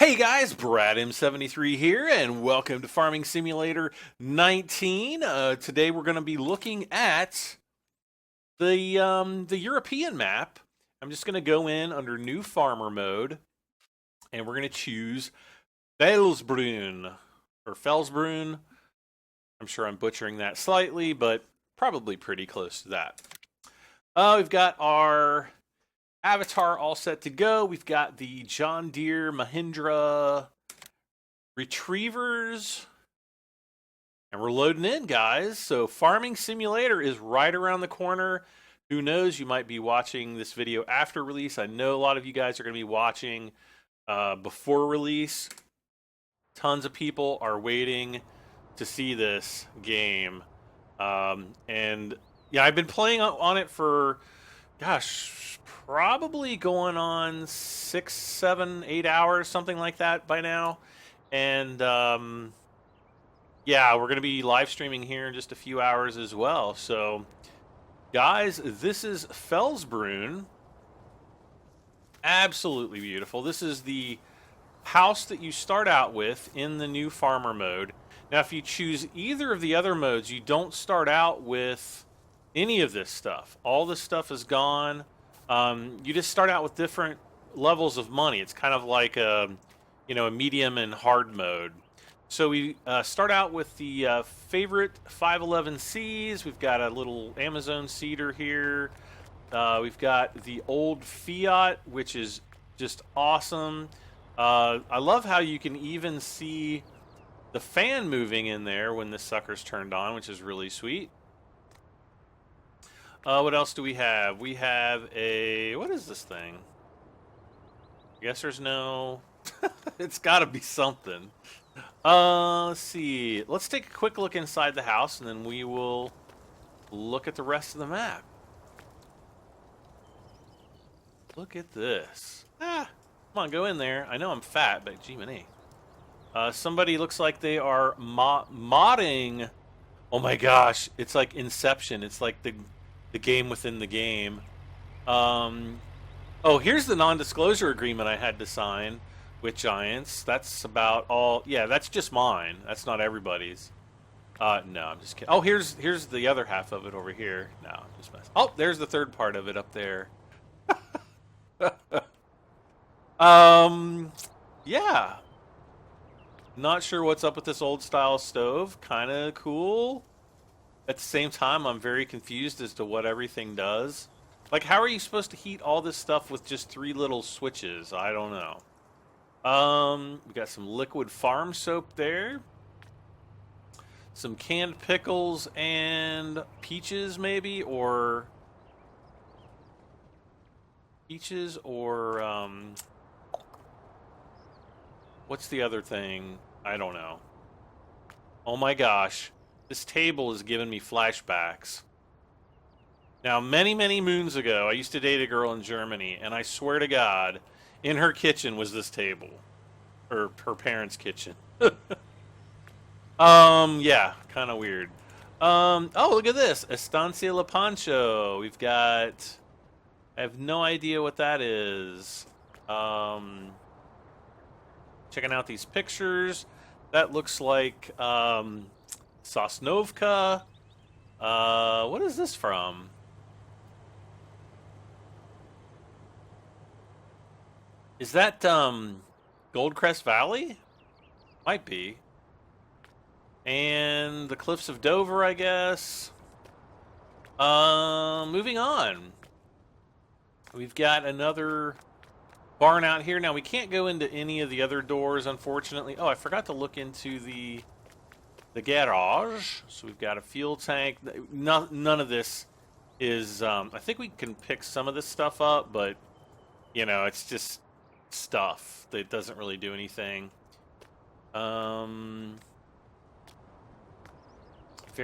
Hey guys, Brad M73 here, and welcome to Farming Simulator 19. Today we're going to be looking at the European map. I'm just going to go in under New Farmer mode, and we're going to choose Felsbrunn, or Felsbrunn. I'm sure I'm butchering that slightly, but probably pretty close to that. We've got our avatar all set to go. We've got the John Deere Mahindra Retrievers. And we're loading in, guys. So Farming Simulator is right around the corner. Who knows, you might be watching this video after release. I know a lot of you guys are going to be watching before release. Tons of people are waiting to see this game. And yeah, I've been playing on it for, gosh, probably going on 6, 7, 8 hours, something like that by now. And yeah, we're going to be live streaming here in just a few hours as well. So, guys, this is Felsbrunn. Absolutely beautiful. This is the house that you start out with in the new farmer mode. Now, if you choose either of the other modes, you don't start out with any of this stuff. All this stuff is gone. You just start out with different levels of money. It's kind of like a medium and hard mode. So we start out with the favorite 511Cs. We've got a little Amazon cedar here. We've got the old Fiat, which is just awesome. I love how you can even see the fan moving in there when this sucker's turned on, which is really sweet. What else do we have? We have a... What is this thing? I guess there's no... It's got to be something. Let's see. Let's take a quick look inside the house, and then we will look at the rest of the map. Look at this. Come on, go in there. I know I'm fat, but gee-many. Somebody looks like they are modding. Oh my gosh. It's like Inception. It's like the game within the game. Oh, here's the non-disclosure agreement I had to sign with Giants. That's about all. Yeah, that's just mine. That's not everybody's. No, I'm just kidding. Oh, here's the other half of it over here. No, I'm just messing. Oh, there's the third part of it up there. Yeah. Not sure what's up with this old style stove. Kind of cool. At the same time, I'm very confused as to what everything does. Like, how are you supposed to heat all this stuff with just 3 little switches? I don't know. We got some liquid farm soap there. Some canned pickles and peaches, maybe, or peaches, or what's the other thing? I don't know. Oh my gosh. This table is giving me flashbacks. Now, many, many moons ago, I used to date a girl in Germany, and I swear to God, in her kitchen was this table. Or her parents' kitchen. Yeah, kind of weird. Oh, look at this. Estancia La Pancho. We've got... I have no idea what that is. Checking out these pictures. That looks like... Sosnovka. What is this from? Is that Goldcrest Valley? Might be. And the Cliffs of Dover, I guess. Moving on. We've got another barn out here. Now, we can't go into any of the other doors, unfortunately. Oh, I forgot to look into the garage. So we've got a fuel tank. None of this is... I think we can pick some of this stuff up, but, you know, it's just stuff that doesn't really do anything. Very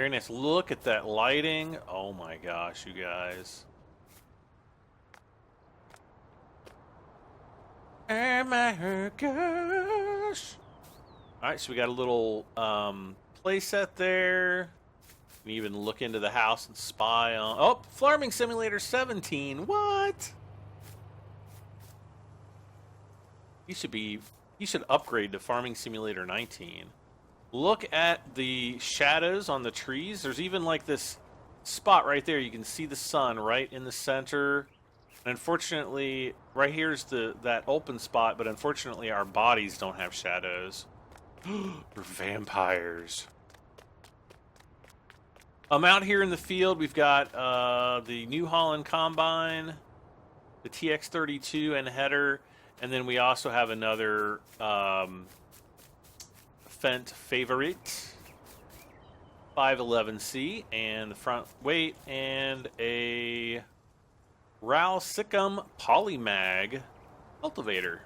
nice. Look at that lighting. Oh my gosh, you guys. Oh my gosh. Alright, so we got a little playset there. You can even look into the house and spy on... Oh, Farming Simulator 17. What? You should be You should upgrade to Farming Simulator 19. Look at the shadows on the trees. There's even like this spot right there. You can see the sun right in the center. And unfortunately, right here's that open spot, but unfortunately our bodies don't have shadows. We're vampires. Out here in the field, we've got the New Holland Combine, the TX32 and header, and then we also have another Fendt Favorite 511C and the front weight, and a Ralsicum Polymag cultivator,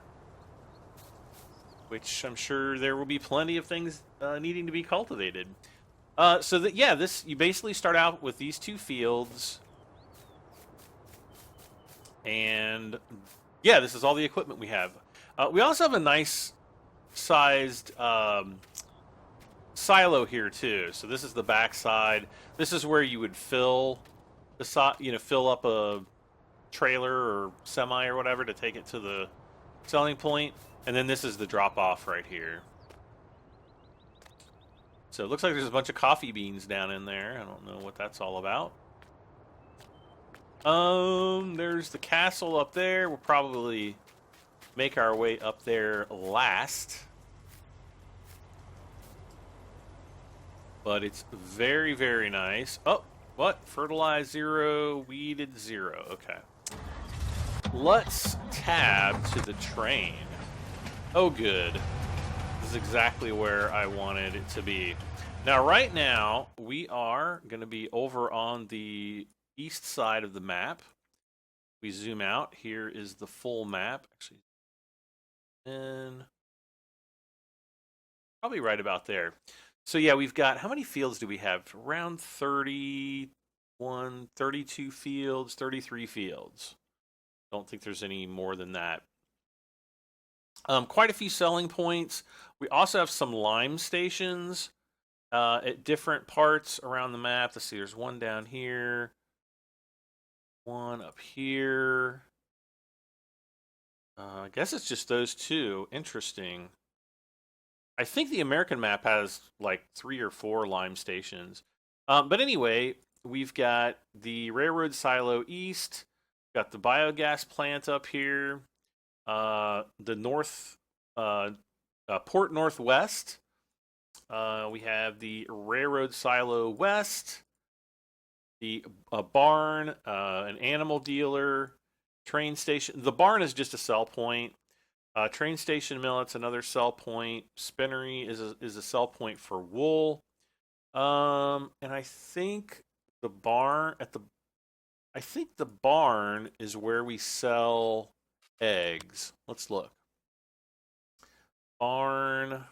which I'm sure there will be plenty of things needing to be cultivated. So that, yeah, you basically start out with these two fields, and yeah, this is all the equipment we have. We also have a nice sized silo here too. So this is the back side. This is where you would fill the fill up a trailer or semi or whatever to take it to the selling point, and then this is the drop off right here. So it looks like there's a bunch of coffee beans down in there. I don't know what that's all about. There's the castle up there. We'll probably make our way up there last. But it's very, very nice. Oh, what? Fertilized 0, weeded 0. Okay. Let's tab to the train. Oh, good. This is exactly where I wanted it to be. Now, right now, we are going to be over on the east side of the map. We zoom out. Here is the full map. Actually, and probably right about there. So, yeah, we've got, how many fields do we have? Around 31, 32 fields, 33 fields. Don't think there's any more than that. Quite a few selling points. We also have some lime stations at different parts around the map. Let's see, there's one down here, one up here. I guess it's just those two. Interesting. I think the American map has like 3 or 4 lime stations. But anyway, we've got the Railroad Silo East, got the Biogas Plant up here, the Port Northwest. We have the Railroad Silo West, the barn, an animal dealer, train station. The barn is just a sell point. Train station millet's another sell point. Spinnery is a sell point for wool. And I think the barn is where we sell eggs. Let's look. Barn.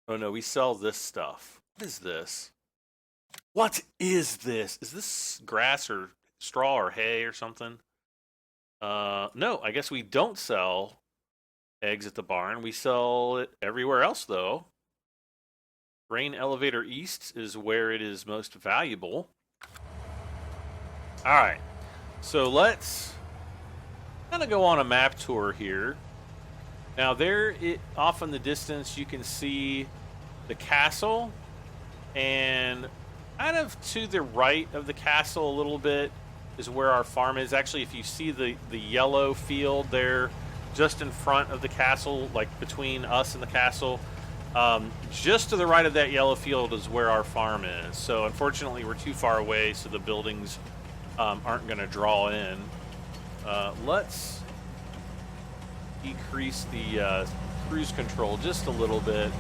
Oh no, we sell this stuff. What is this? What is this? Is this grass or straw or hay or something? No, I guess we don't sell eggs at the barn. We sell it everywhere else, though. Grain Elevator East is where it is most valuable. All right, so let's kind of go on a map tour here. Now, off in the distance, you can see the castle, and kind of to the right of the castle a little bit is where our farm is. Actually, if you see the yellow field there just in front of the castle, like between us and the castle, just to the right of that yellow field is where our farm is. So unfortunately, we're too far away, so the buildings aren't going to draw in. Let's decrease the cruise control just a little bit.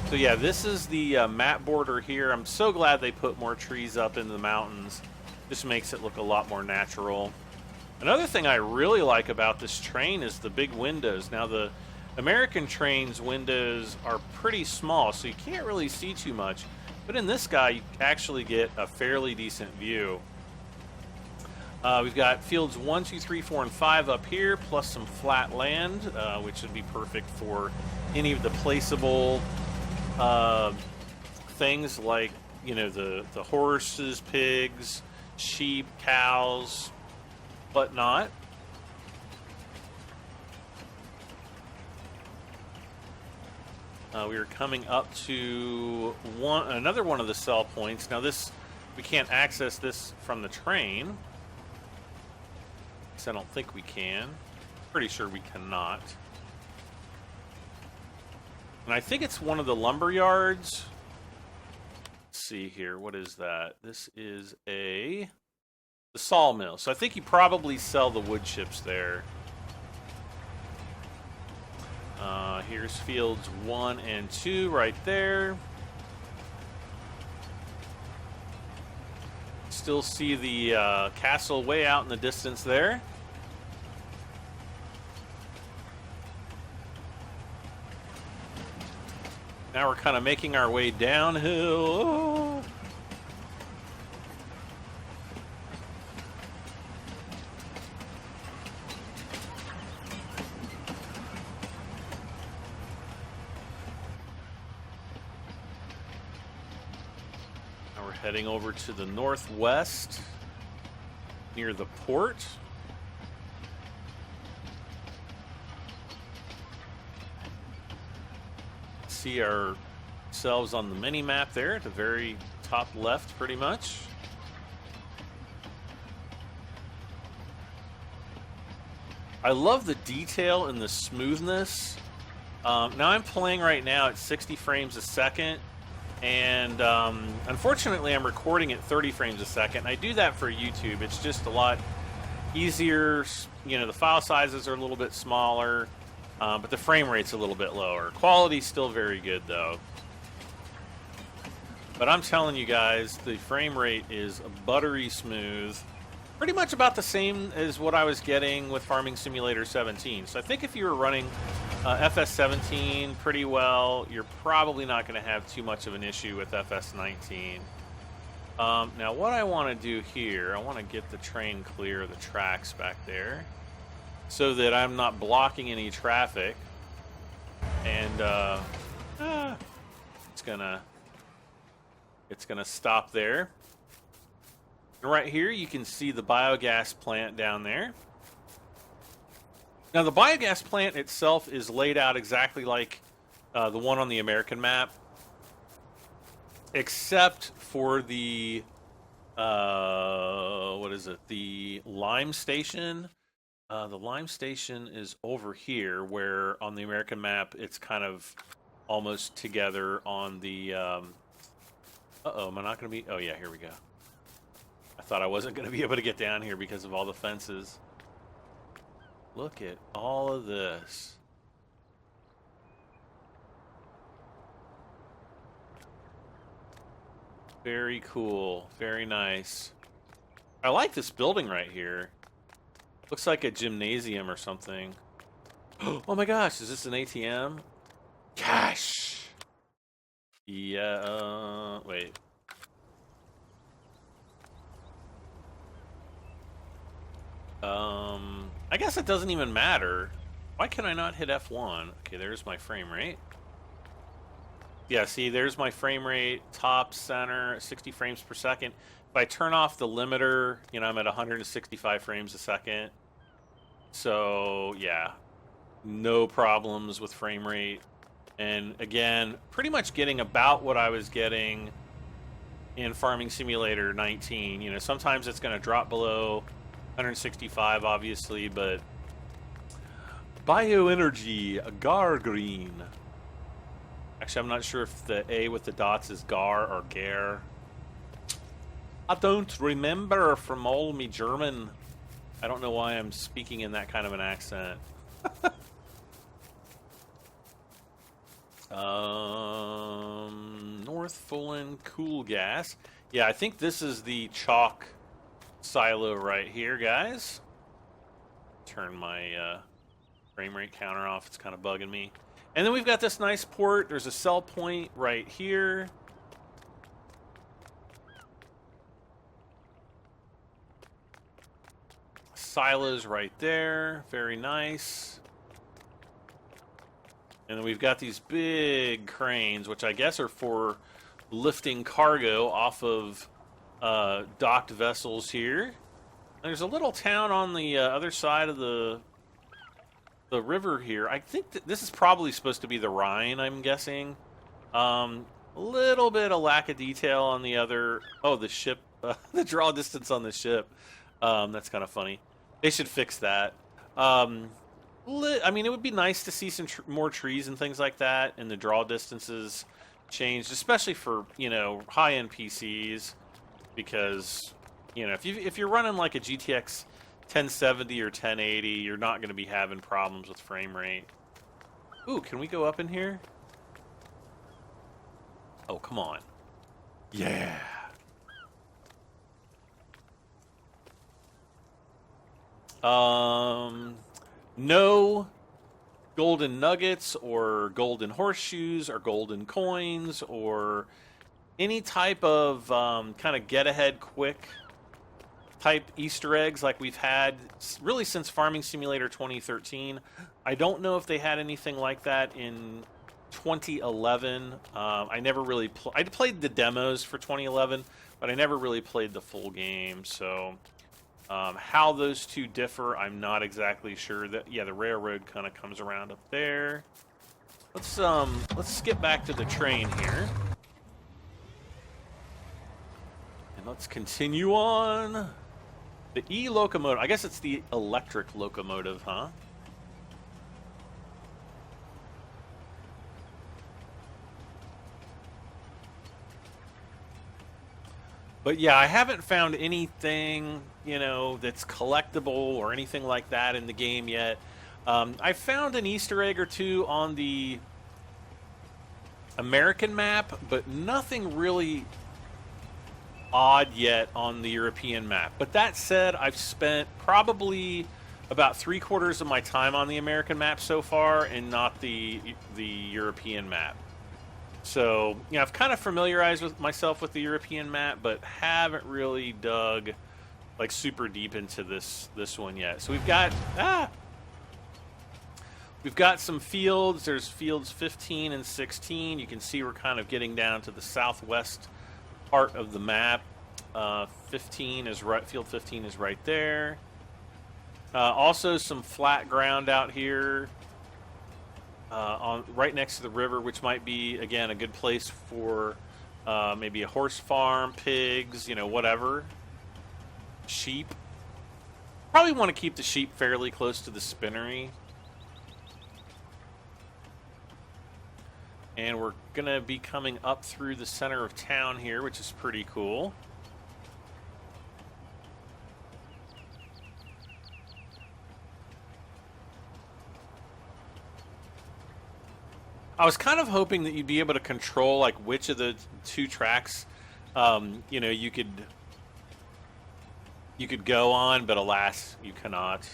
So yeah, this is the map border here. I'm so glad they put more trees up in the mountains. Just makes it look a lot more natural. Another thing I really like about this train is the big windows. Now, the American train's windows are pretty small, so you can't really see too much. But in this guy, you actually get a fairly decent view. We've got fields 1, 2, 3, 4, and 5 up here, plus some flat land, which would be perfect for any of the placeable things like, the horses, pigs, sheep, cows, whatnot. We are coming up to another one of the sell points. Now this, we can't access this from the train. I don't think we can. Pretty sure we cannot. And I think it's one of the lumber yards. Let's see here. What is that? This is the sawmill. So I think you probably sell the wood chips there. Here's fields 1 and 2 right there. Still see the castle way out in the distance there. Now we're kind of making our way downhill. Oh. Now we're heading over to the northwest near the port. See ourselves on the mini map there at the very top left, pretty much. I love the detail and the smoothness. Now I'm playing right now at 60 frames a second, and unfortunately I'm recording at 30 frames a second. I do that for YouTube. It's just a lot easier. You know, the file sizes are a little bit smaller. But the frame rate's a little bit lower. Quality's still very good, though. But I'm telling you guys, the frame rate is buttery smooth. Pretty much about the same as what I was getting with Farming Simulator 17. So I think if you were running FS17 pretty well, you're probably not going to have too much of an issue with FS19. Now, what I want to do here, I want to get the train clear of the tracks back there, so that I'm not blocking any traffic, and it's gonna stop there. And right here you can see the biogas plant down there. Now the biogas plant itself is laid out exactly like the one on the American map, except for the what is it? The lime station. The lime station is over here, where on the American map it's kind of almost together on the... Uh-oh, am I not going to be... Oh, yeah, here we go. I thought I wasn't going to be able to get down here because of all the fences. Look at all of this. Very cool. Very nice. I like this building right here. Looks like a gymnasium or something. Oh my gosh, is this an ATM? Cash! Yeah, wait. I guess it doesn't even matter. Why can I not hit F1? Okay, there's my frame rate. Yeah, see, there's my frame rate, top, center, 60 frames per second. If I turn off the limiter, you know, I'm at 165 frames a second. So, yeah, no problems with frame rate. And again, pretty much getting about what I was getting in Farming Simulator 19. You know, sometimes it's going to drop below 165, obviously, but bioenergy, gar green. Actually, I'm not sure if the A with the dots is gar or gare. I don't remember from all me German. I don't know why I'm speaking in that kind of an accent. North Fulham Cool Gas. Yeah, I think this is the chalk silo right here, guys. Turn my frame rate counter off. It's kind of bugging me. And then we've got this nice port. There's a sell point right here. Silos right there. Very nice. And then we've got these big cranes, which I guess are for lifting cargo off of docked vessels here. And there's a little town on the other side of the the river here. I think that this is probably supposed to be the Rhine, I'm guessing. A little bit of lack of detail on the other. Oh, the ship, the draw distance on the ship. That's kind of funny. They should fix that. I mean, it would be nice to see some more trees and things like that, and the draw distances changed, especially for, you know, high-end PCs, because, you know, if you're running like a GTX 1070 or 1080, you're not going to be having problems with frame rate. Ooh, can we go up in here? Oh, come on. Yeah. No golden nuggets or golden horseshoes or golden coins or any type of kind of get ahead quick type Easter eggs like we've had really since Farming Simulator 2013. I don't know if they had anything like that in 2011. I never really I played the demos for 2011, but I never really played the full game. So how those two differ, I'm not exactly sure. That the railroad kind of comes around up there. Let's skip back to the train here. And let's continue on. The E-locomotive, I guess it's the electric locomotive, huh? But yeah, I haven't found anything, you know, that's collectible or anything like that in the game yet. I found an Easter egg or two on the American map, but nothing really odd yet on the European map. But that said, I've spent probably about 3/4 of my time on the American map so far, and not the European map. So, you know, I've kind of familiarized myself with the European map, but haven't really dug like super deep into this one yet. So we've got some fields. There's fields 15 and 16. You can see we're kind of getting down to the southwest part of the map. 15 is right. Field 15 is right there. Also, some flat ground out here, right next to the river, which might be again a good place for maybe a horse farm, pigs, you know, whatever. Sheep. Probably want to keep the sheep fairly close to the spinnery. And we're going to be coming up through the center of town here, which is pretty cool. I was kind of hoping that you'd be able to control like which of the two tracks, you know, you could go on, but alas, you cannot.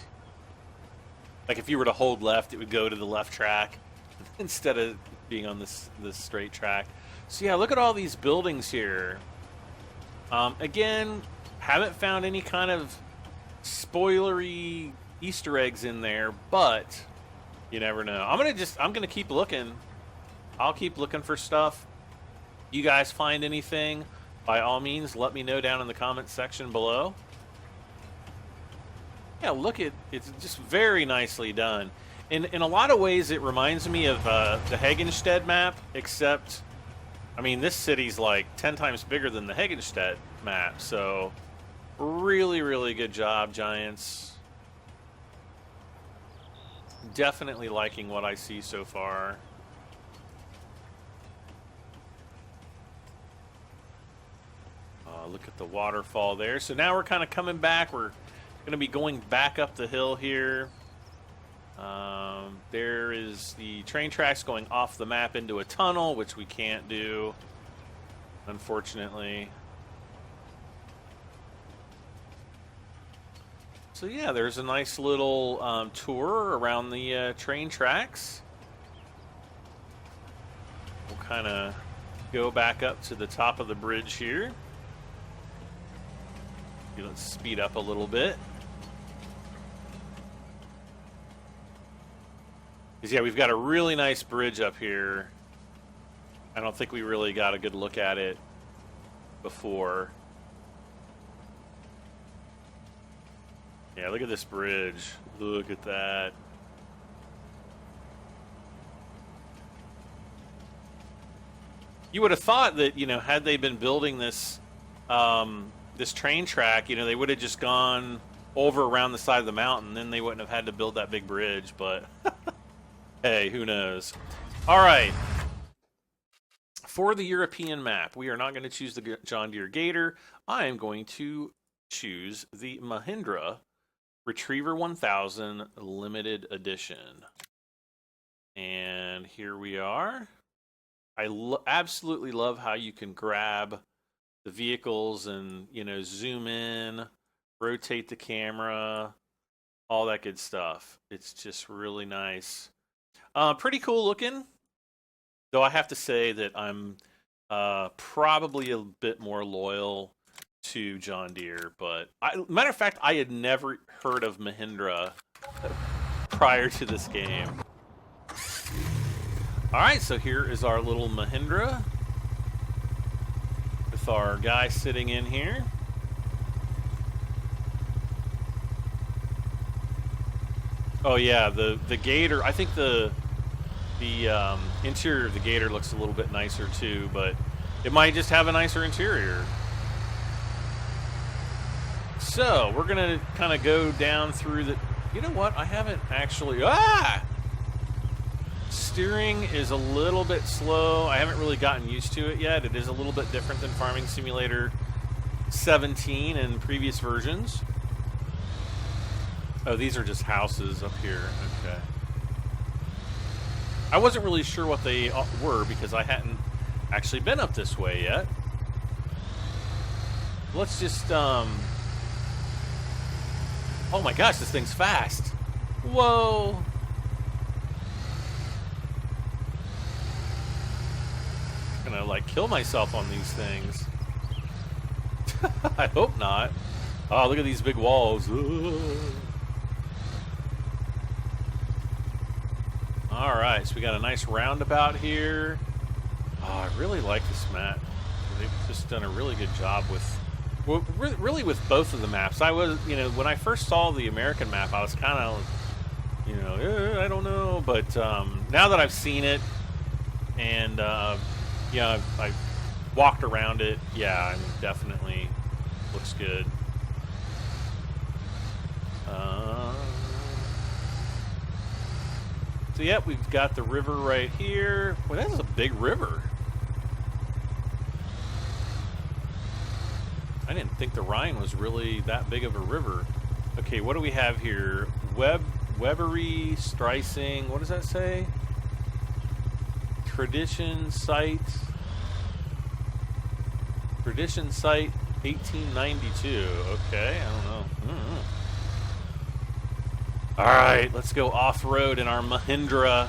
Like if you were to hold left, it would go to the left track instead of being on this straight track. So yeah, look at all these buildings here. Again, haven't found any kind of spoilery Easter eggs in there, but you never know. I'm gonna keep looking. I'll keep looking for stuff. You guys find anything, by all means, let me know down in the comments section below. Yeah, look at it's just very nicely done. In a lot of ways, it reminds me of the Hagenstedt map, except, I mean, this city's like 10 times bigger than the Hagenstedt map. So, really, really good job, Giants. Definitely liking what I see so far. Look at the waterfall there. So now we're kind of coming back. We're going to be going back up the hill here. There is the train tracks going off the map into a tunnel, which we can't do, unfortunately. So yeah, there's a nice little tour around the train tracks. We'll kind of go back up to the top of the bridge here. Let's speed up a little bit. Because yeah, we've got a really nice bridge up here. I don't think we really got a good look at it before. Yeah, look at this bridge. Look at that. You would have thought that, you know, had they been building this this train track, you know, they would have just gone over around the side of the mountain. Then they wouldn't have had to build that big bridge. But hey, who knows? All right. For the European map, we are not going to choose the John Deere Gator. I am going to choose the Mahindra Retriever 1000 Limited Edition. And here we are. I absolutely love how you can grab the vehicles and, you know, zoom in, rotate the camera, all that good stuff. It's just really nice. Pretty cool looking. Though I have to say that I'm probably a bit more loyal to John Deere. But matter of fact, I had never heard of Mahindra prior to this game. All right, so here is our little Mahindra with our guy sitting in here. Oh yeah, the Gator. I think the interior of the Gator looks a little bit nicer too, but it might just have a nicer interior. So we're gonna kind of go down through the. You know what? I haven't actually. Steering is a little bit slow. I haven't really gotten used to it yet. It is a little bit different than Farming Simulator 17 and previous versions. Oh, these are just houses up here. Okay. I wasn't really sure what they were because I hadn't actually been up this way yet. Let's just, oh my gosh, this thing's fast. Whoa. I'm gonna, like, kill myself on these things. I hope not. Oh, look at these big walls. Alright, so we got a nice roundabout here. Oh, I really like this map. They've just done a really good job with, well, really with both of the maps. I was, you know, when I first saw the American map, I was kind of, you know, I don't know. But now that I've seen it and, yeah, I've walked around it, yeah, I mean, definitely looks good. So, yep, we've got the river right here. Well, that is a big river. I didn't think the Rhine was really that big of a river. Okay, what do we have here? Webery, Streising, what does that say? Tradition Site 1892. Okay, I don't know. All right, let's go off-road in our Mahindra.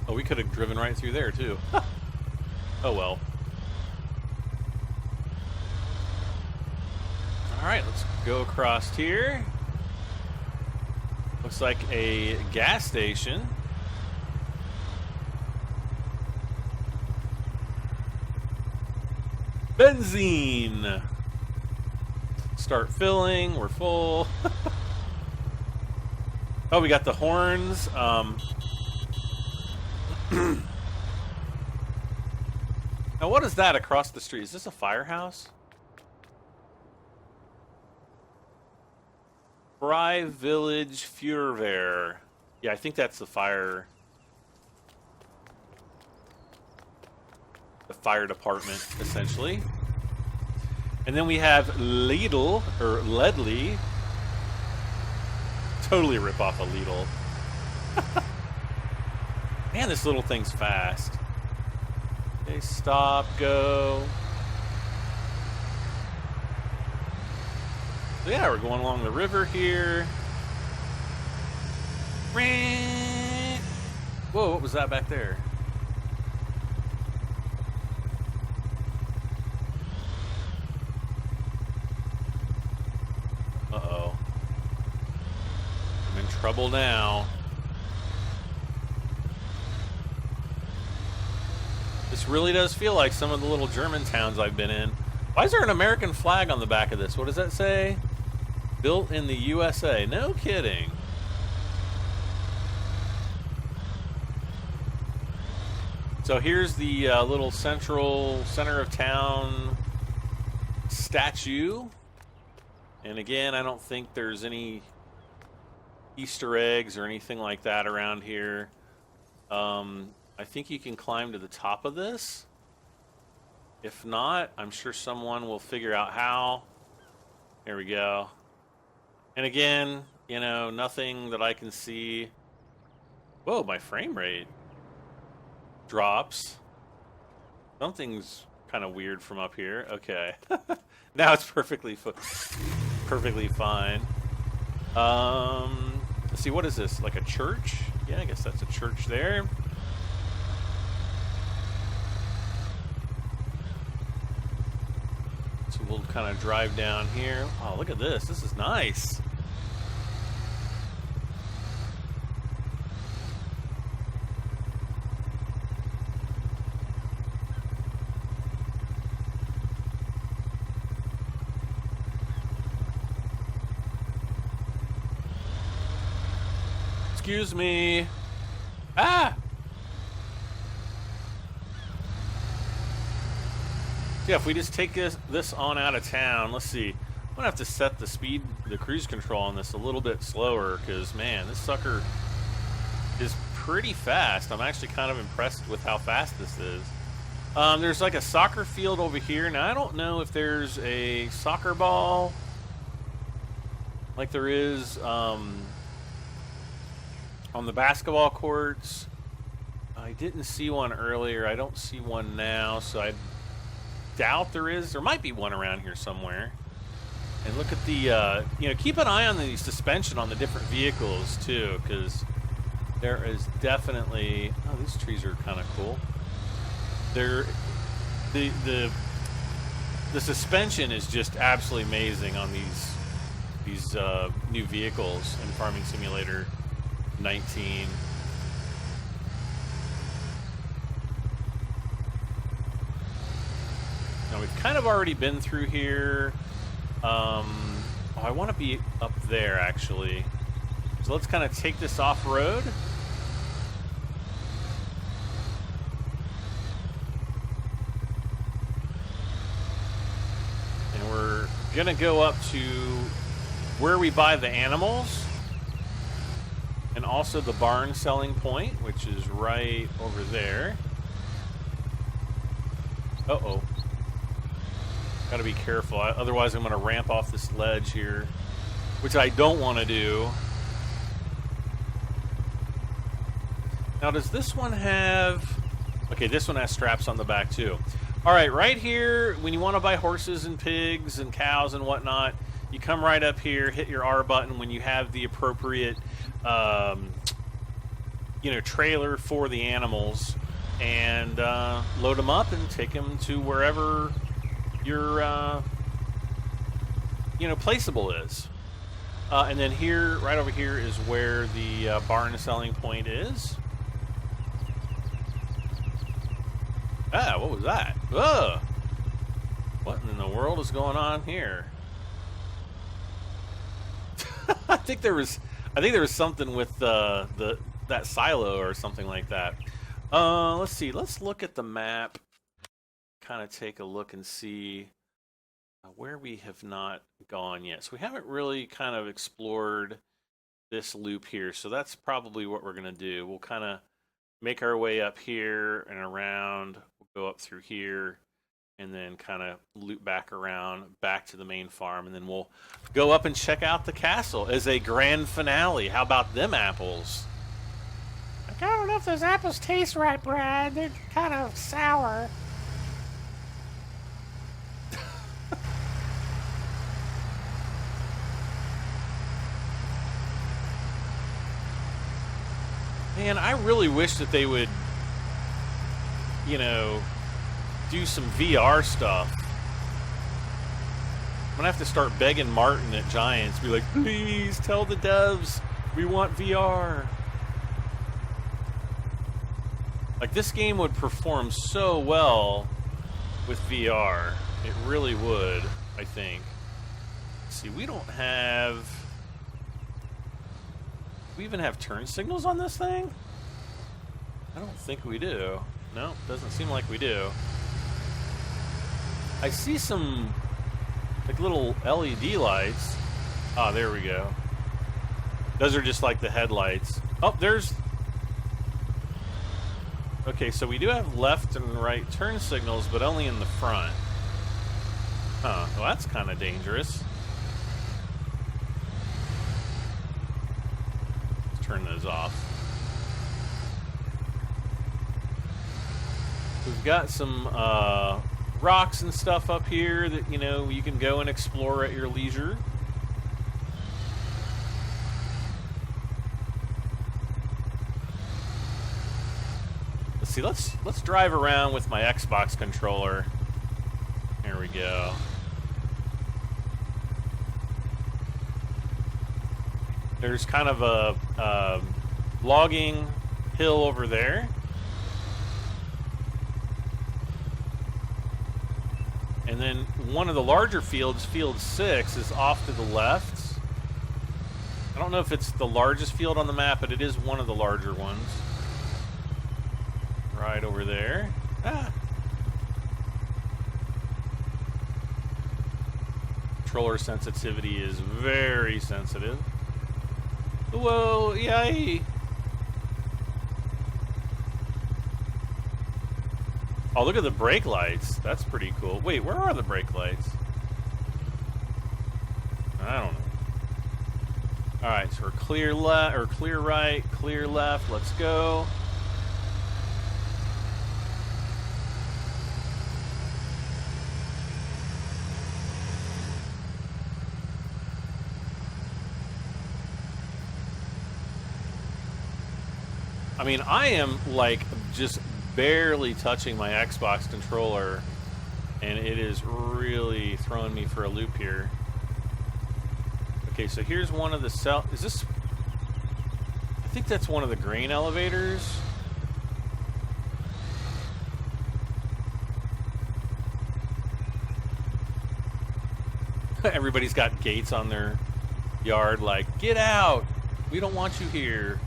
Oh, we could have driven right through there too. Oh well. All right, let's go across here. Looks like a gas station. Benzene. Start filling. We're full. Oh, we got the horns. Now, what is that across the street? Is this a firehouse? Fry Village Feuerwehr. Yeah, I think that's the fire department, essentially. And then we have Lidl, or Ledley. Totally rip off a Lidl. Man, this little thing's fast. Okay, stop, go. So yeah, we're going along the river here. Whoa, what was that back there? Uh-oh. I'm in trouble now. This really does feel like some of the little German towns I've been in. Why is there an American flag on the back of this? What does that say? Built in the USA. No kidding. So here's the little center of town statue. And again, I don't think there's any Easter eggs or anything like that around here. I think you can climb to the top of this. If not, I'm sure someone will figure out how. There we go. And again, you know, nothing that I can see. Whoa, my frame rate drops. Something's kind of weird from up here. Okay. Now it's perfectly fine. Let's see, what is this? Like a church? Yeah, I guess that's a church there. So we'll kind of drive down here. Oh, look at this. This is nice. Excuse me. Ah! Yeah, if we just take this on out of town, let's see. I'm gonna have to set the speed, the cruise control on this a little bit slower, because man, this sucker is pretty fast. I'm actually kind of impressed with how fast this is. There's like a soccer field over here. Now I don't know if there's a soccer ball like there is on the basketball courts. I didn't see one earlier. I don't see one now, so I doubt there is. There might be one around here somewhere. And look at the, you know, keep an eye on the suspension on the different vehicles too, because there is definitely, oh, these trees are kind of cool. The suspension is just absolutely amazing on these new vehicles in Farming Simulator 19. Now we've kind of already been through here. Oh, I want to be up there actually. So let's kind of take this off-road. And we're gonna go up to where we buy the animals. And also the barn selling point, which is right over there. Uh-oh. Gotta be careful, otherwise I'm gonna ramp off this ledge here, which I don't want to do. Now does this one have... Okay, this one has straps on the back too. Alright, right here, when you want to buy horses and pigs and cows and whatnot, you come right up here, hit your R button when you have the appropriate you know, trailer for the animals, and load them up and take them to wherever your you know, placeable is. And then here, right over here, is where the barn selling point is. Ah, what was that? Ugh! What in the world is going on here? I think there was something with that silo or something like that. Let's see. Let's look at the map. Kind of take a look and see where we have not gone yet. So we haven't really kind of explored this loop here. So that's probably what we're gonna do. We'll kind of make our way up here and around. We'll go up through here, and then kind of loop back around, back to the main farm, and then we'll go up and check out the castle as a grand finale. How about them apples? I don't know if those apples taste right, Brad. They're kind of sour. Man, I really wish that they would, you know, do some VR stuff. I'm gonna have to start begging Martin at Giants, be like, please tell the devs we want VR. Like, this game would perform so well with VR. It really would, I think. Let's see, we don't have... Do we even have turn signals on this thing? I don't think we do. No, doesn't seem like we do. I see some, like, little LED lights. Ah, there we go. Those are just like the headlights. Oh, there's... Okay, so we do have left and right turn signals, but only in the front. Huh, well, that's kind of dangerous. Let's turn those off. We've got some rocks and stuff up here that, you know, you can go and explore at your leisure. Let's see, let's drive around with my Xbox controller. Here we go. There's kind of a logging hill over there. And then one of the larger fields, Field 6, is off to the left. I don't know if it's the largest field on the map, but it is one of the larger ones. Right over there. Ah. Controller sensitivity is very sensitive. Whoa, yay! Oh, look at the brake lights. That's pretty cool. Wait, where are the brake lights? I don't know. All right, so we're clear left or clear right, clear left. Let's go. I mean, I am like just barely touching my Xbox controller, and it is really throwing me for a loop here. Okay, so here's one of the cell. Is this? I think that's one of the grain elevators. Everybody's got gates on their yard, like, get out! We don't want you here.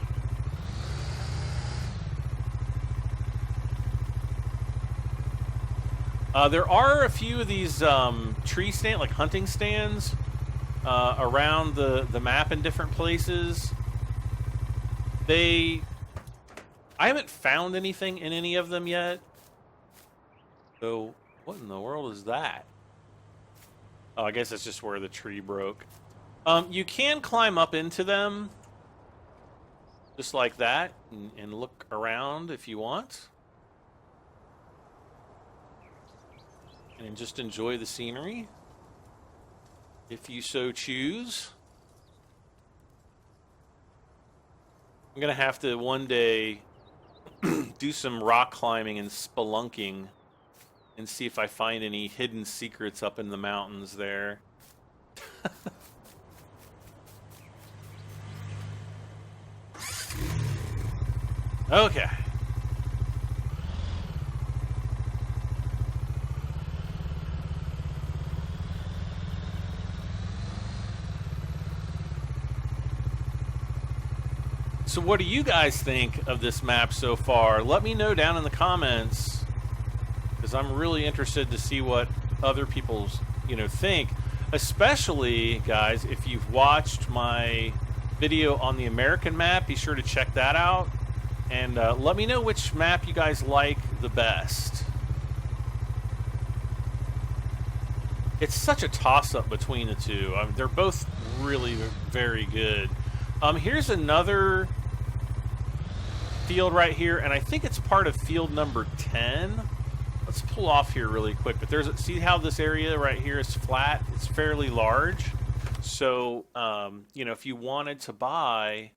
There are a few of these tree stand, like hunting stands, around the map in different places. I haven't found anything in any of them yet. So, what in the world is that? Oh, I guess it's just where the tree broke. You can climb up into them, just like that, and look around if you want. And just enjoy the scenery, if you so choose. I'm gonna have to one day do some rock climbing and spelunking and see if I find any hidden secrets up in the mountains there. Okay. So what do you guys think of this map so far? Let me know down in the comments, because I'm really interested to see what other people's, think. Especially, guys, if you've watched my video on the American map, be sure to check that out. And let me know which map you guys like the best. It's such a toss-up between the two. They're both really very good. Here's another field right here, and I think it's part of field number 10. Let's pull off here really quick. But see how this area right here is flat? It's fairly large. So, if you wanted to buy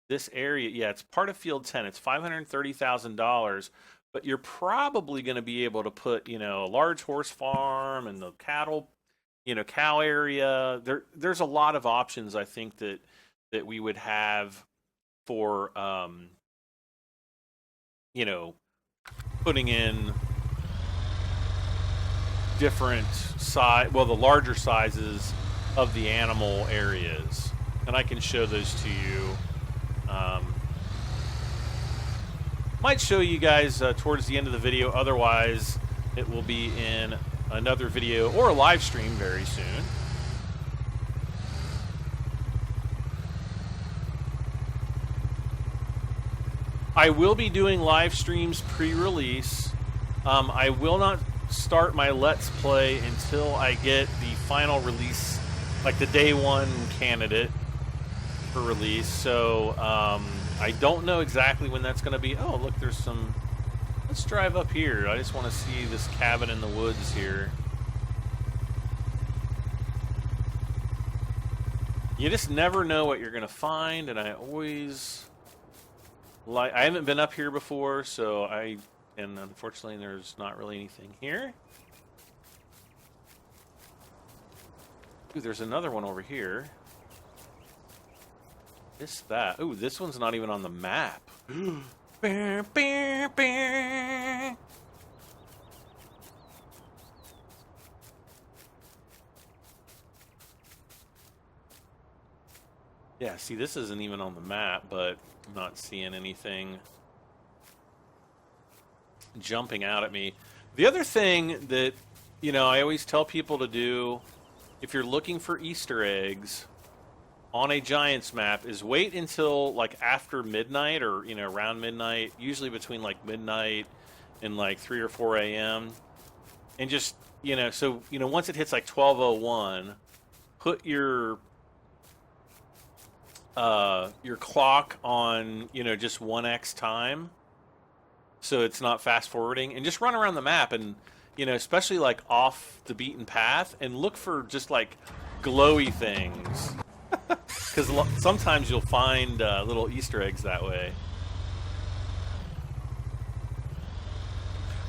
this area, yeah, it's part of field 10. It's $530,000. But you're probably going to be able to put, a large horse farm and the cattle, cow area. There's a lot of options, I think, that we would have for, putting in different the larger sizes of the animal areas, and I can show those to you. Might show you guys towards the end of the video. Otherwise, it will be in another video or a live stream very soon. I will be doing live streams pre-release. I will not start my Let's Play until I get the final release, like the day one candidate for release. So I don't know exactly when that's going to be. Oh, look, there's some... Let's drive up here. I just want to see this cabin in the woods here. You just never know what you're going to find, and I always... I haven't been up here before, so and unfortunately there's not really anything here. Ooh, there's another one over here. That. Ooh, this one's not even on the map. Yeah, see, this isn't even on the map, but I'm not seeing anything jumping out at me. The other thing that, you know, I always tell people to do if you're looking for Easter eggs on a Giants map is wait until like after midnight, or, you know, around midnight, usually between like midnight and like 3 or 4 a.m. And just, you know, so, you know, once it hits like 12:01, put your clock on, you know, just 1x time, so it's not fast forwarding, and just run around the map, and, you know, especially like off the beaten path, and look for just like glowy things, because sometimes you'll find little Easter eggs that way.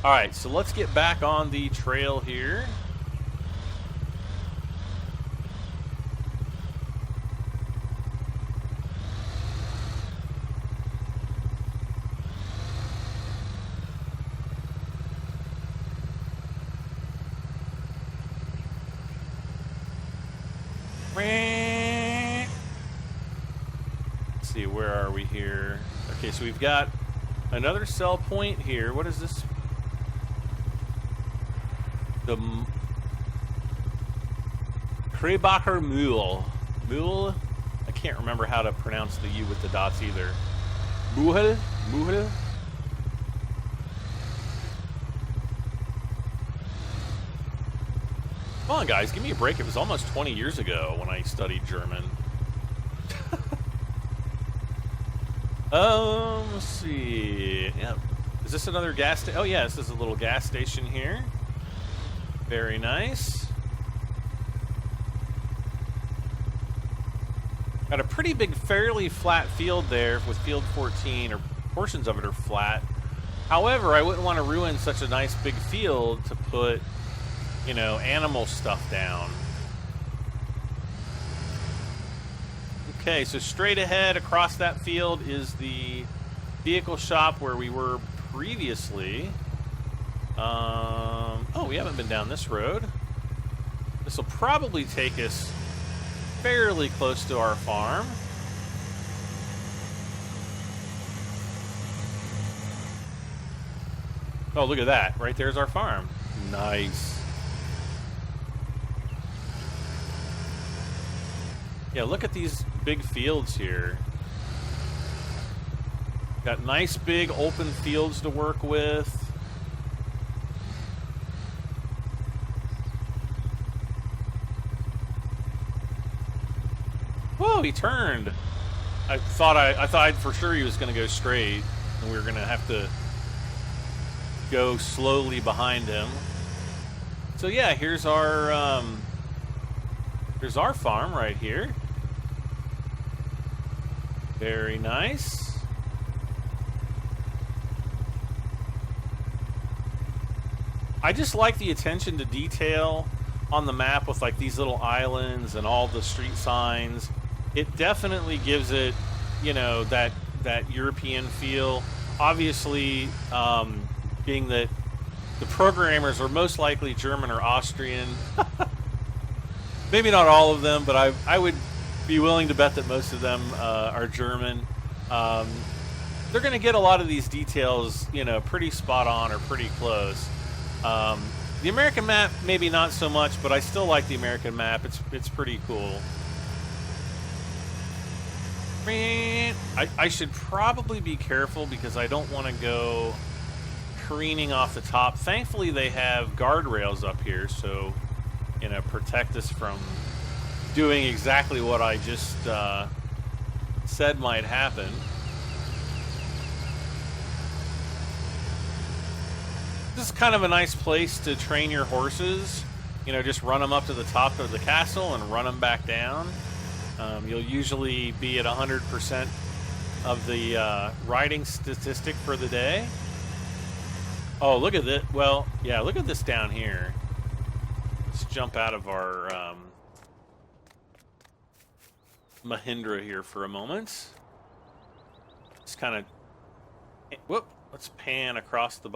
All right, so let's get back on the trail here. Let's see, where are we here? Okay, so we've got another sell point here. What is this? The Krebacher Mule. Mule? I can't remember how to pronounce the U with the dots either. Muhel? Muhel? Come on, guys, give me a break. It was almost 20 years ago when I studied German. Let's see. Yep. Is this another gas station? Oh, yeah, this is a little gas station here. Very nice. Got a pretty big, fairly flat field there with field 14, or portions of it are flat. However, I wouldn't want to ruin such a nice big field to put, you know, animal stuff down. Okay, so straight ahead across that field is the vehicle shop where we were previously. Oh, we haven't been down this road. This will probably take us fairly close to our farm. Oh, look at that. Right there's our farm. Nice. Yeah, look at these big fields here. Got nice big open fields to work with. Whoa, he turned. I thought for sure he was going to go straight, and we were going to have to go slowly behind him. So yeah, here's our farm right here. Very nice. I just like the attention to detail on the map with like these little islands and all the street signs. It definitely gives it, you know, that European feel. Obviously, being that the programmers are most likely German or Austrian. Maybe not all of them, but I would be willing to bet that most of them are German. They're going to get a lot of these details, you know, pretty spot on or pretty close. The American map, maybe not so much, but I still like the American map. It's pretty cool. I should probably be careful because I don't want to go careening off the top. Thankfully, they have guardrails up here, so, you know, protect us from doing exactly what I just said might happen. This is kind of a nice place to train your horses. You know, just run them up to the top of the castle and run them back down. You'll usually be at 100% of the riding statistic for the day. Oh, look at this. Well, yeah, look at this down here. Let's jump out of our Mahindra here for a moment. Just kind of... Whoop. Let's pan across the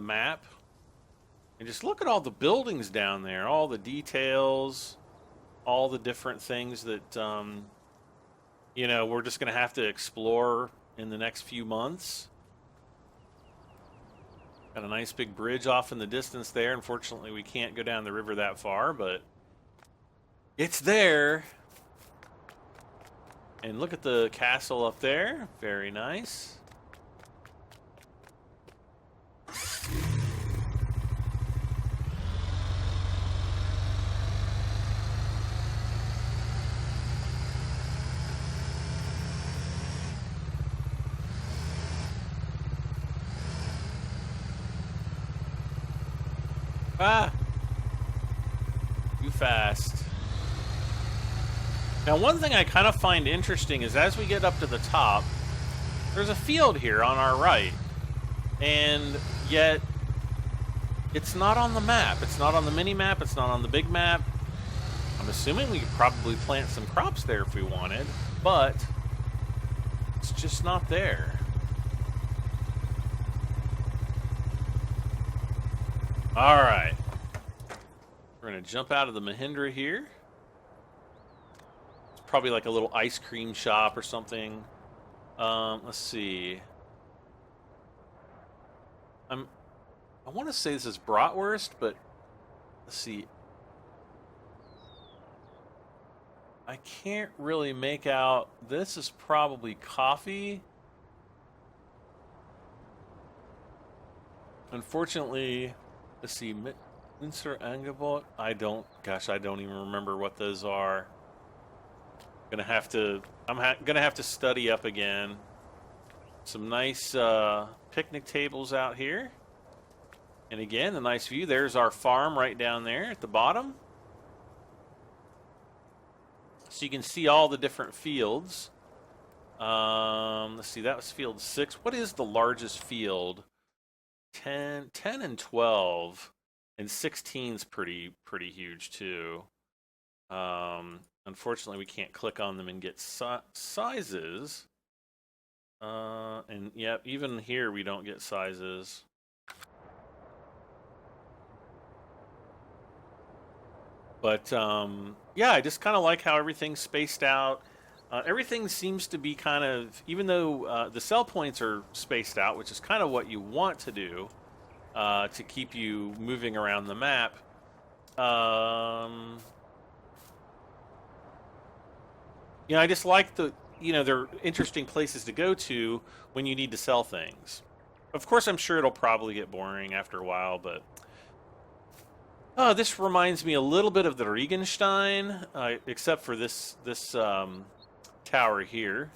map. And just look at all the buildings down there. All the details. All the different things that, you know, we're just going to have to explore in the next few months. Got a nice big bridge off in the distance there. Unfortunately, we can't go down the river that far, but it's there. And look at the castle up there. Very nice. Ah! Too fast. Now, one thing I kind of find interesting is as we get up to the top, there's a field here on our right. And yet, it's not on the map. It's not on the mini-map. It's not on the big map. I'm assuming we could probably plant some crops there if we wanted, but it's just not there. All right. We're going to jump out of the Mahindra here. It's probably like a little ice cream shop or something. Let's see. I want to say this is bratwurst, but let's see. I can't really make out. This is probably coffee. Unfortunately, let's see. Münster Angebot. I don't even remember what those are. I'm gonna have to study up again. Some nice picnic tables out here. And again, the nice view. There's our farm right down there at the bottom. So you can see all the different fields. Let's see, that was field 6. What is the largest field? 10 and 12. And 16's pretty huge too. Unfortunately, we can't click on them and get sizes. And yeah, even here we don't get sizes. But yeah, I just kind of like how everything's spaced out. Everything seems to be kind of, even though the cell points are spaced out, which is kind of what you want to do to keep you moving around the map. You know, I just like they're interesting places to go to when you need to sell things. Of course, I'm sure it'll probably get boring after a while, but this reminds me a little bit of the Regenstein, except for this tower here.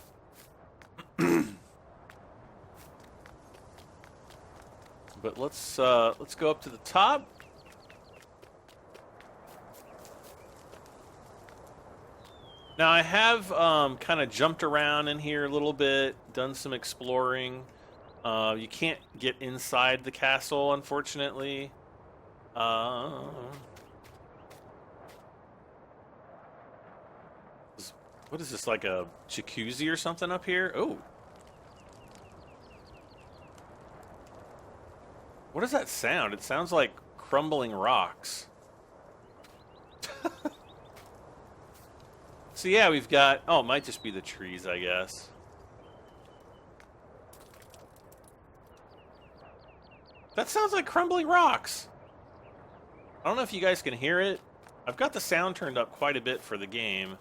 But let's go up to the top. Now I have kind of jumped around in here a little bit, done some exploring. You can't get inside the castle, unfortunately. What is this, like a jacuzzi or something up here? Oh. What does that sound? It sounds like crumbling rocks. So yeah, we've got... Oh, it might just be the trees, I guess. That sounds like crumbling rocks. I don't know if you guys can hear it. I've got the sound turned up quite a bit for the game.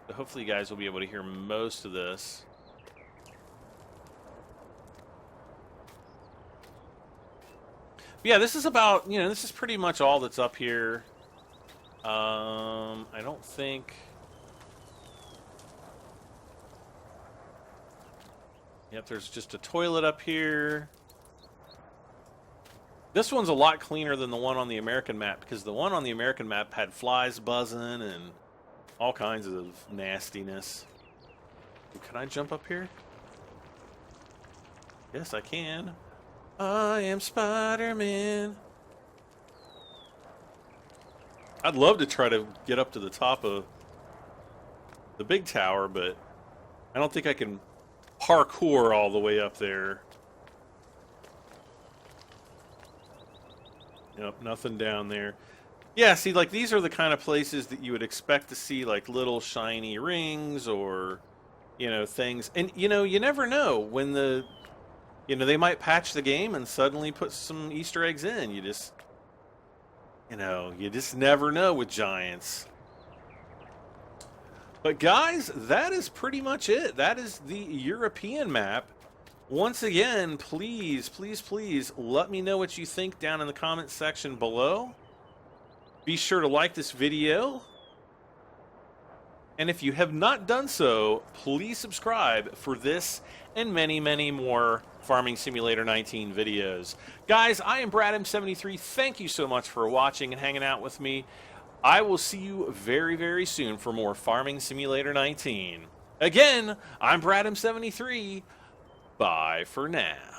So hopefully you guys will be able to hear most of this. But yeah, this is about, you know, this is pretty much all that's up here. I don't think... Yep, there's just a toilet up here. This one's a lot cleaner than the one on the American map, because the one on the American map had flies buzzing and all kinds of nastiness. Can I jump up here? Yes, I can. I am Spider-Man. I'd love to try to get up to the top of the big tower, but I don't think I can parkour all the way up there. Yep, nothing down there. Yeah, see, like, these are the kind of places that you would expect to see, like, little shiny rings or, you know, things. And, you know, you never know when the, you know, they might patch the game and suddenly put some Easter eggs in. You just, you know, you just never know with Giants. But, guys, that is pretty much it. That is the European map. Once again, please, please, please let me know what you think down in the comments section below. Be sure to like this video. And if you have not done so, please subscribe for this and many, many more Farming Simulator 19 videos. Guys, I am Brad M73. Thank you so much for watching and hanging out with me. I will see you very, very soon for more Farming Simulator 19. Again, I'm Brad M73. Bye for now.